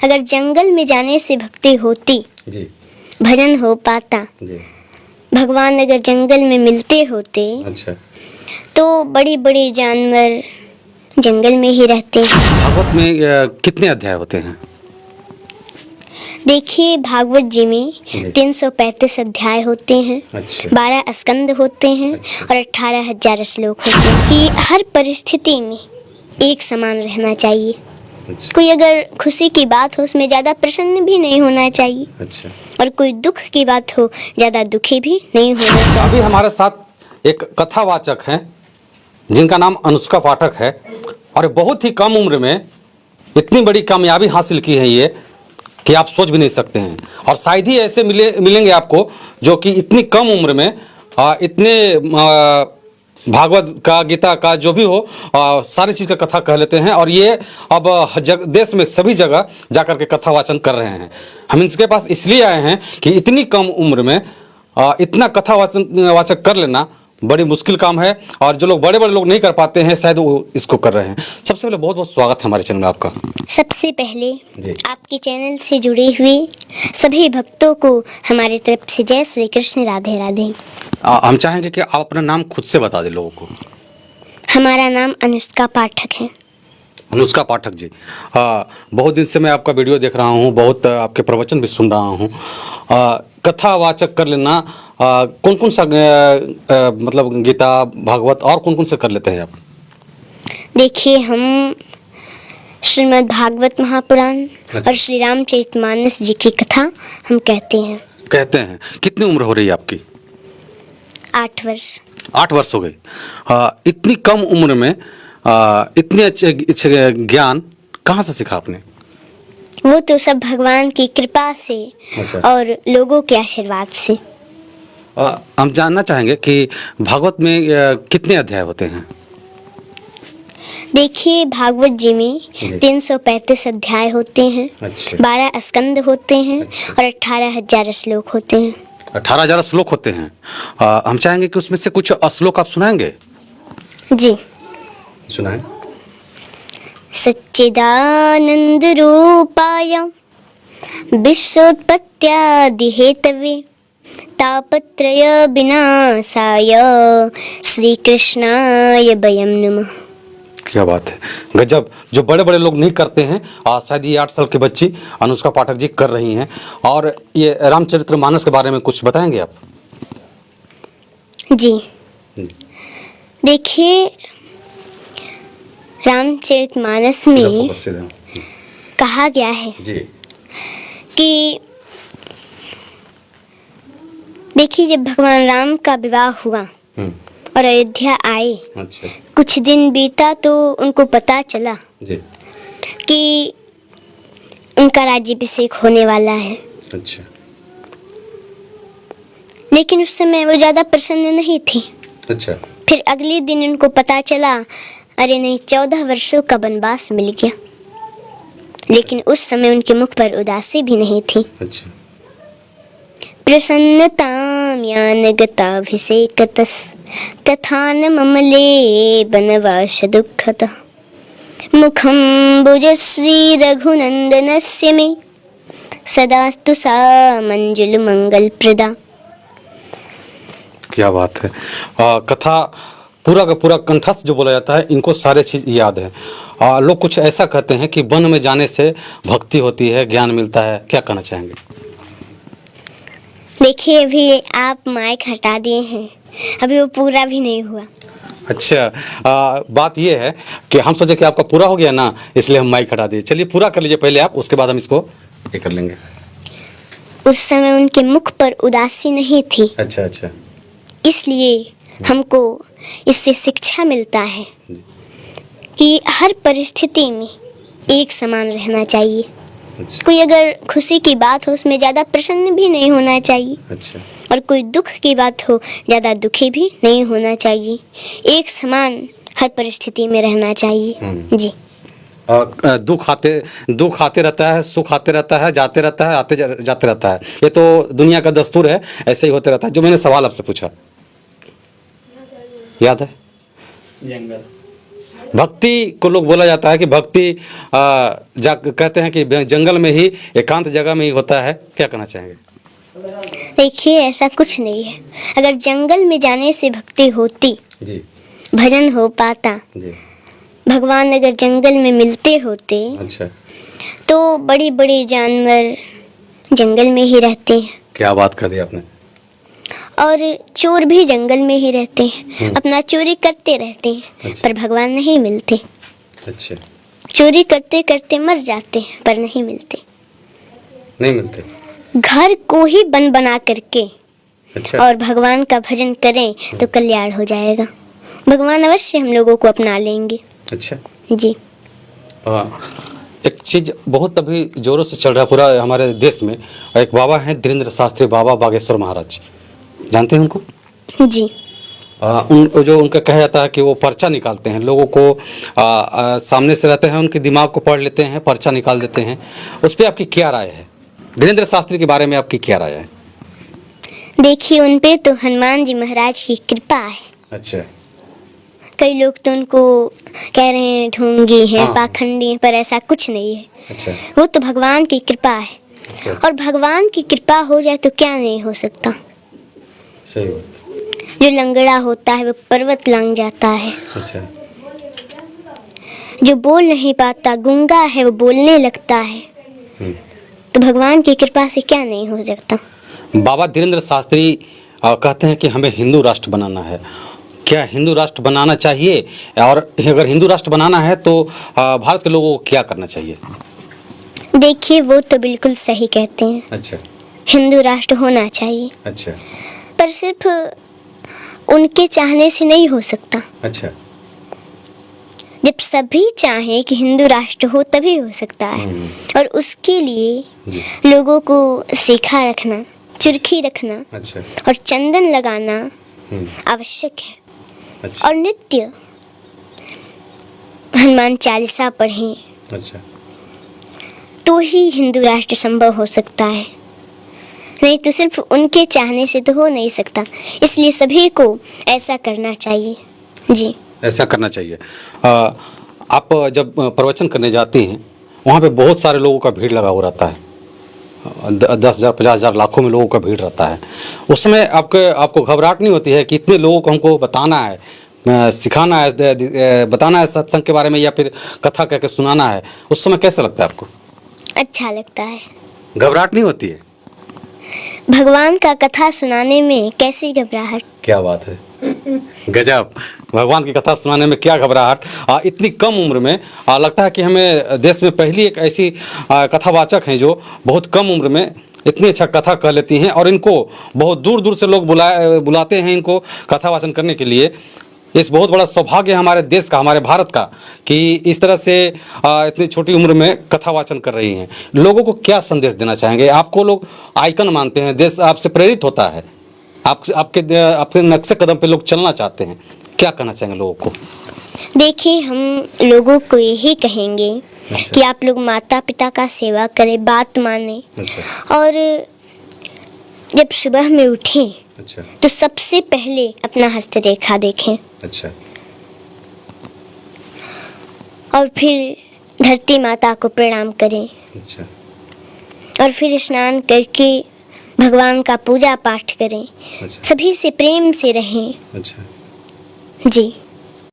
अगर जंगल में जाने से भक्ति होती जी भजन हो पाता, जी। भगवान अगर जंगल में मिलते होते अच्छा। तो बड़ी बड़ी जानवर जंगल में ही रहते हैं। भागवत में कितने अध्याय होते हैं? देखिए, भागवत जी में जी। 335 अध्याय होते हैं, अच्छा। 12 स्कंद होते हैं अच्छा। और 18,000 श्लोक होते हैं कि हर परिस्थिति में एक समान रहना चाहिए। अच्छा। कोई अगर खुशी की बात हो उसमें ज़्यादा प्रसन्न भी नहीं होना चाहिए, अच्छा। और कोई दुख की बात हो ज़्यादा दुखी भी नहीं होना चाहिए। अभी हमारे साथ एक कथावाचक हैं जिनका नाम अनुष्का पाठक है, और बहुत ही कम उम्र में इतनी बड़ी कामयाबी हासिल की है ये कि आप सोच भी नहीं सकते हैं। और शायद ही ऐसे मिलेंगे आपको जो कि इतनी कम उम्र में इतने भागवत का, गीता का, जो भी हो सारी चीज़ का कथा कह लेते हैं। और ये अब देश में सभी जगह जाकर के कथा वाचन कर रहे हैं। हम इनके पास इसलिए आए हैं कि इतनी कम उम्र में इतना कथा वाचक कर लेना बड़ी मुश्किल काम है, और जो लोग बड़े बड़े लोग नहीं कर पाते हैं शायद वो इसको कर रहे हैं। सबसे पहले बहुत बहुत स्वागत है हमारे चैनल में आपका। सबसे पहले जी। आपके चैनल से जुड़े हुए सभी भक्तों को हमारी तरफ से जय श्री कृष्ण, राधे राधे। हम चाहेंगे कि आप अपना नाम खुद से बता दें लोगों को। हमारा नाम अनुष्का पाठक है। अनुष्का पाठक जी, बहुत दिन से मैं आपका वीडियो देख रहा हूँ, बहुत आपके प्रवचन भी सुन रहा हूँ। कथावाचक कर लेना कौन कौन सा मतलब गीता, भागवत और कौन कौन से कर लेते हैं आप? देखिए, हम श्रीमद् भागवत महापुराण अच्छा। और श्री रामचरितमानस जी की कथा हम कहते हैं। कितनी उम्र हो रही है आपकी? 8 वर्ष। 8 वर्ष हो गए। इतनी कम उम्र में इतने अच्छे ज्ञान कहाँ से सीखा आपने? वो तो सब भगवान की कृपा से अच्छा। और लोगों के आशीर्वाद से। हम जानना चाहेंगे कि भागवत में कितने अध्याय होते हैं? देखिए, भागवत जी में जी। 335 अध्याय होते हैं, अच्छा। 12 स्कंद होते हैं अच्छा। और 18,000 श्लोक होते हैं। 18,000 श्लोक होते हैं। हम चाहेंगे कि उसमें से कुछ श्लोक आप सुनाएंगे? जी। सुनाएं। सच्चिदानंद रूपाय विश्वोत्पत्त्यादि हेतवे तापत्रय विनाशाय श्री कृष्णाय वयं नमः। क्या बात है, गजब। जो बड़े बड़े लोग नहीं करते हैं शायद ये 8 साल की बच्ची अनुष्का पाठक जी कर रही हैं। और ये रामचरितमानस के बारे में कुछ बताएंगे आप? जी। देखिए, रामचरितमानस में कहा गया है जी कि देखिए, जब भगवान राम का विवाह हुआ और अयोध्या आए, अच्छा कुछ दिन बीता तो उनको पता चला जी कि उनका राज्याभिषेक होने वाला है। अच्छा लेकिन उस समय वो ज़्यादा प्रसन्न नहीं थी। अच्छा फिर अगले दिन उनको पता चला, अरे नहीं, 14 वर्षों का वनवास मिल गया। लेकिन उस समय उनके मुख पर उदासी भी नहीं थी। अच्छा प्रसन्नतां यान गताभिषेकतस् तथा न ममले वनवास दुःखतः मुखं भुजश्री रघुनंदनस्य मे सदास्तु सा मंजुल मंगल प्रदा। क्या बात है। कथा पूरा का पूरा कंठस्थ जो बोला जाता है, इनको सारे चीज़ याद है। लोग कुछ ऐसा कहते हैं कि वन में जाने से भक्ति होती है, ज्ञान मिलता है, क्या कहना चाहेंगे? देखिए, अभी आप माइक हटा दिए हैं, अभी वो पूरा भी नहीं हुआ। अच्छा, बात ये है कि हम सोचे कि आपका पूरा हो गया ना, इसलिए हम माइक हटा दिए। चलिए पूरा कर लीजिए पहले आप, उसके बाद हम इसको ये कर लेंगे। उस समय उनके मुख पर उदासी नहीं थी। अच्छा अच्छा। इसलिए हमको इससे शिक्षा मिलता है कि हर परिस्थिति में एक समान रहना चाहिए। अच्छा कोई अगर खुशी की बात हो उसमें ज़्यादा प्रसन्न भी नहीं होना चाहिए, अच्छा। और कोई दुख की बात हो ज़्यादा दुखी भी नहीं होना चाहिए। एक समान हर परिस्थिति में रहना चाहिए। जी। दुख आते रहता है, सुख आते रहता है, जाते रहता है, आते जाते रहता है। ये तो दुनिया का दस्तूर है, ऐसे ही होते रहता है। जो मैंने सवाल आपसे पूछा याद है? भक्ति को लोग बोला जाता है कि भक्ति कहते हैं कि जंगल में ही, एकांत जगह में ही होता है, क्या कहना चाहेंगे? देखिए ऐसा कुछ नहीं है। अगर जंगल में जाने से भक्ति होती जी, भजन हो पाता, जी, भगवान अगर जंगल में मिलते होते अच्छा, तो बड़ी बड़ी जानवर जंगल में ही रहते हैं क्या बात कर दी आपने। और चोर भी जंगल में ही रहते हैं, अपना चोरी करते रहते हैं। अच्छा। पर भगवान नहीं मिलते, अच्छा, चोरी करते करते मर जाते हैं पर नहीं मिलते। नहीं मिलते। घर को ही बन बना करके अच्छा, और भगवान का भजन करें तो कल्याण हो जाएगा। भगवान अवश्य हम लोगों को अपना लेंगे। अच्छा। जी। एक चीज बहुत अभी जोरों से चल रहा है पूरा हमारे देश में, एक बाबा हैं धीरेन्द्र शास्त्री बाबा बागेश्वर महाराज, जानते हैं उनको? जी। जो उनका कहा जाता है कि वो पर्चा निकालते हैं, लोगों को सामने से रहते हैं, उनके दिमाग को पढ़ लेते हैं, पर्चा निकाल देते हैं। उस पर आपकी क्या राय है? धीरेन्द्र शास्त्री के बारे में आपकी क्या राय है? देखिए उन पे तो हनुमान जी महाराज की कृपा है। अच्छा। कई लोग तो उनको कह रहे हैं ढोंगी हैं, हाँ। पाखंडी हैं, पर ऐसा कुछ नहीं है। अच्छा। वो तो भगवान की कृपा है। अच्छा, और भगवान की कृपा हो जाए तो क्या नहीं हो सकता। सही बात। जो लंगड़ा होता है वो पर्वत लांग जाता है, अच्छा, जो बोल नहीं पाता गूंगा है वो बोलने लगता है। तो भगवान की कृपा से क्या नहीं हो सकता। बाबा धीरेन्द्र शास्त्री कहते हैं कि हमें हिंदू राष्ट्र बनाना है। क्या हिंदू राष्ट्र बनाना चाहिए? और अगर हिंदू राष्ट्र बनाना है तो भारत के लोगों को क्या करना चाहिए? देखिए वो तो बिल्कुल सही कहते हैं, अच्छा, हिंदू राष्ट्र होना चाहिए, अच्छा, पर सिर्फ उनके चाहने से नहीं हो सकता। अच्छा। जब सभी चाहें कि हिंदू राष्ट्र हो तभी हो सकता है। और उसके लिए जी, लोगों को सीखा रखना, चुरखी रखना अच्छा, और चंदन लगाना हम्म, आवश्यक है। अच्छा, और नित्य हनुमान चालीसा पढ़ें अच्छा, तो ही हिंदू राष्ट्र संभव हो सकता है, नहीं तो सिर्फ उनके चाहने से तो हो नहीं सकता। इसलिए सभी को ऐसा करना चाहिए। जी। ऐसा करना चाहिए। आप जब प्रवचन करने जाती हैं वहाँ पे बहुत सारे लोगों का भीड़ लगा हुआ रहता है, 10,000 50,000 लाखों में लोगों का भीड़ रहता है। उस समय आपको घबराहट नहीं होती है कि इतने लोगों को हमको बताना है, सिखाना है, बताना है सत्संग के बारे में, या फिर कथा कह के सुनाना है? उस समय कैसा लगता है आपको? अच्छा लगता है। घबराहट नहीं होती है? भगवान का कथा सुनाने में कैसी घबराहट। क्या बात है, गजब। भगवान की कथा सुनाने में क्या घबराहट, इतनी कम उम्र में। लगता है कि हमें देश में पहली एक ऐसी कथावाचक हैं जो बहुत कम उम्र में इतनी अच्छा कथा कह लेती हैं, और इनको बहुत दूर दूर से लोग बुलाते हैं इनको कथा वाचन करने के लिए। इस बहुत बड़ा सौभाग्य है हमारे देश का, हमारे भारत का, कि इस तरह से इतनी छोटी उम्र में कथा वाचन कर रही हैं। लोगों को क्या संदेश देना चाहेंगे? आपको लोग आइकन मानते हैं, देश आपसे प्रेरित होता है, आपके नक्शे कदम पे लोग चलना चाहते हैं, क्या कहना चाहेंगे लोगों को? देखिए हम लोगों को यही कहेंगे कि आप लोग माता पिता का सेवा करें, बात माने। अच्छा, और जब सुबह में उठें अच्छा, तो सबसे पहले अपना हस्तरेखा देखें, अच्छा, और फिर धरती माता को प्रणाम करें, अच्छा, और फिर स्नान करके भगवान का पूजा पाठ करें। अच्छा, सभी से प्रेम से रहें। अच्छा। जी।